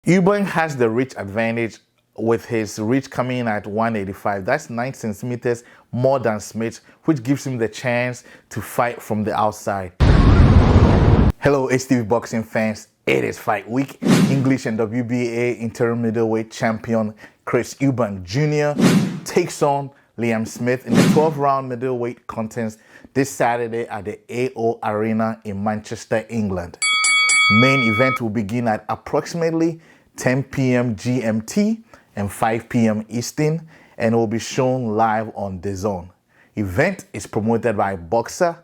Eubank has the reach advantage with his reach coming in at 185. That's 9 centimeters more than Smith, which gives him the chance to fight from the outside. Hello, HTV boxing fans. It is fight week. English and WBA interim middleweight champion Chris Eubank Jr. takes on Liam Smith in the 12-round middleweight contest this Saturday at the AO Arena in Manchester, England. Main event will begin at approximately 10 p.m. GMT and 5 p.m. Eastern, and will be shown live on DAZN. Event is promoted by Boxer.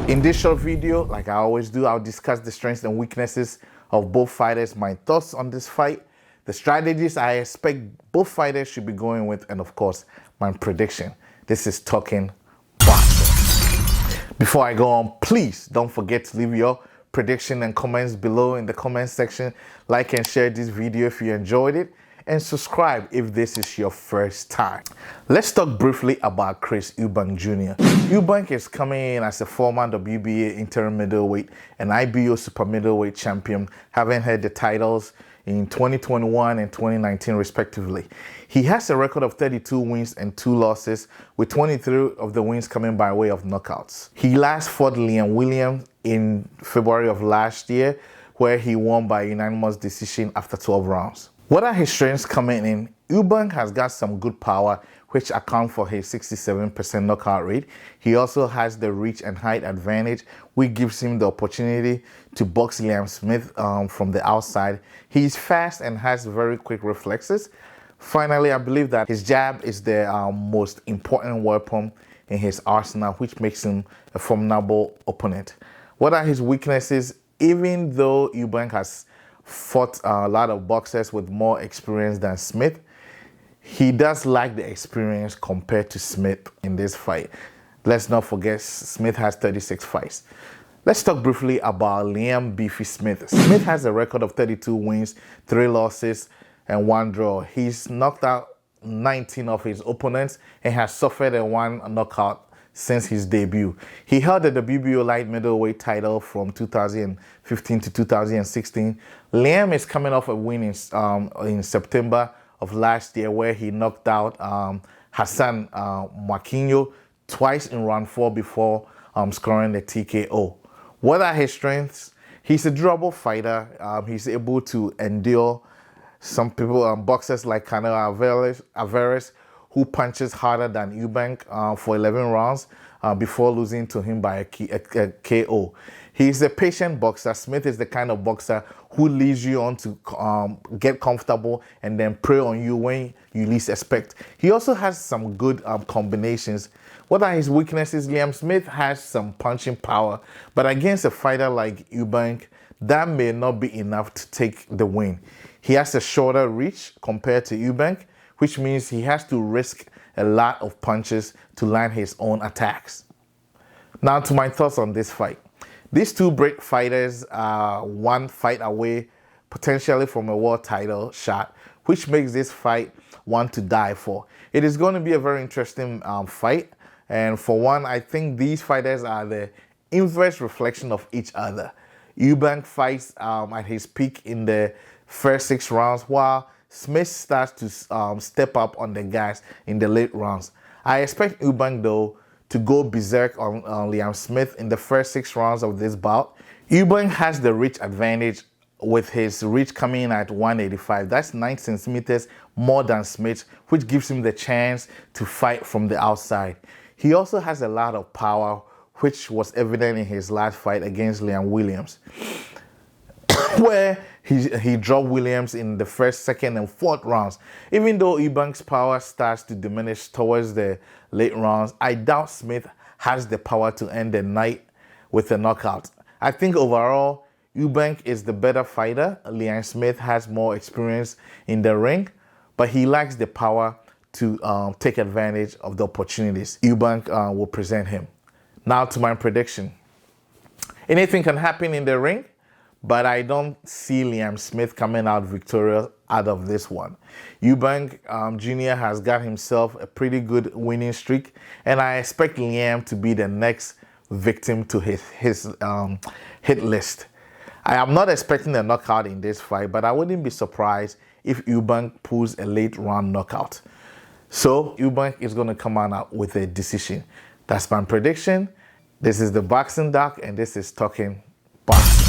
In this short video, like I always do, I'll discuss the strengths and weaknesses of both fighters, my thoughts on this fight, the strategies I expect both fighters should be going with, and of course, my prediction. This is Talking Boxing. Before I go on, please don't forget to leave your prediction and comments below in the comment section. Like and share this video if you enjoyed it, and subscribe if this is your first time. Let's talk briefly about Chris Eubank Jr. Eubank is coming in as a former WBA interim middleweight and IBO super middleweight champion, having held the titles in 2021 and 2019 respectively. He has a record of 32 wins and 2 losses, with 23 of the wins coming by way of knockouts. He last fought Liam Williams in February of last year, where he won by unanimous decision after 12 rounds. What are his strengths coming in? Eubank has got some good power, which account for his 67% knockout rate. He also has the reach and height advantage, which gives him the opportunity to box Liam Smith from the outside. He's fast and has very quick reflexes. Finally, I believe that his jab is the most important weapon in his arsenal, which makes him a formidable opponent. What are his weaknesses? Even though Eubank has fought a lot of boxers with more experience than Smith, he does lack the experience compared to Smith in this fight. Let's not forget, Smith has 36 fights. Let's talk briefly about Liam Beefy Smith. Smith has a record of 32 wins, 3 losses, and 1 draw. He's knocked out 19 of his opponents and has suffered a 1 knockout since his debut. He held the WBO light middleweight title from 2015 to 2016. Liam is coming off a win in September of last year, where he knocked out Hassan Mwakinyo twice in round 4 before scoring the TKO. What are his strengths? He's a durable fighter. He's able to endure some people, boxers like Canelo Alvarez, who punches harder than Eubank for 11 rounds before losing to him by a KO. He's a patient boxer. Smith is the kind of boxer who leads you on to get comfortable and then prey on you when you least expect. He also has some good combinations. What are his weaknesses? Liam Smith has some punching power, but against a fighter like Eubank, that may not be enough to take the win. He has a shorter reach compared to Eubank, which means he has to risk a lot of punches to land his own attacks. Now to my thoughts on this fight. These two great fighters are 1 fight away potentially from a world title shot, which makes this fight one to die for. It is going to be a very interesting fight, and for one, I think these fighters are the inverse reflection of each other. Eubank fights at his peak in the first 6 rounds, while Smith starts to step up on the gas in the late rounds. I expect Eubank, though, to go berserk on Liam Smith in the first 6 rounds of this bout. Eubank has the reach advantage with his reach coming in at 185. That's 9 centimeters more than Smith, which gives him the chance to fight from the outside. He also has a lot of power, which was evident in his last fight against Liam Williams, where he dropped Williams in the first, second, and 4th rounds. Even though Eubank's power starts to diminish towards the late rounds, I doubt Smith has the power to end the night with a knockout. I think overall, Eubank is the better fighter. Liam Smith has more experience in the ring, but he lacks the power to take advantage of the opportunities Eubank will present him. Now to my prediction. Anything can happen in the ring, but I don't see Liam Smith coming out victorious out of this one. Eubank Jr. has got himself a pretty good winning streak, and I expect Liam to be the next victim to his hit list. I am not expecting a knockout in this fight, but I wouldn't be surprised if Eubank pulls a late round knockout. So Eubank is going to come out with a decision. That's my prediction. This is the Boxing Doc, and this is Talking Box.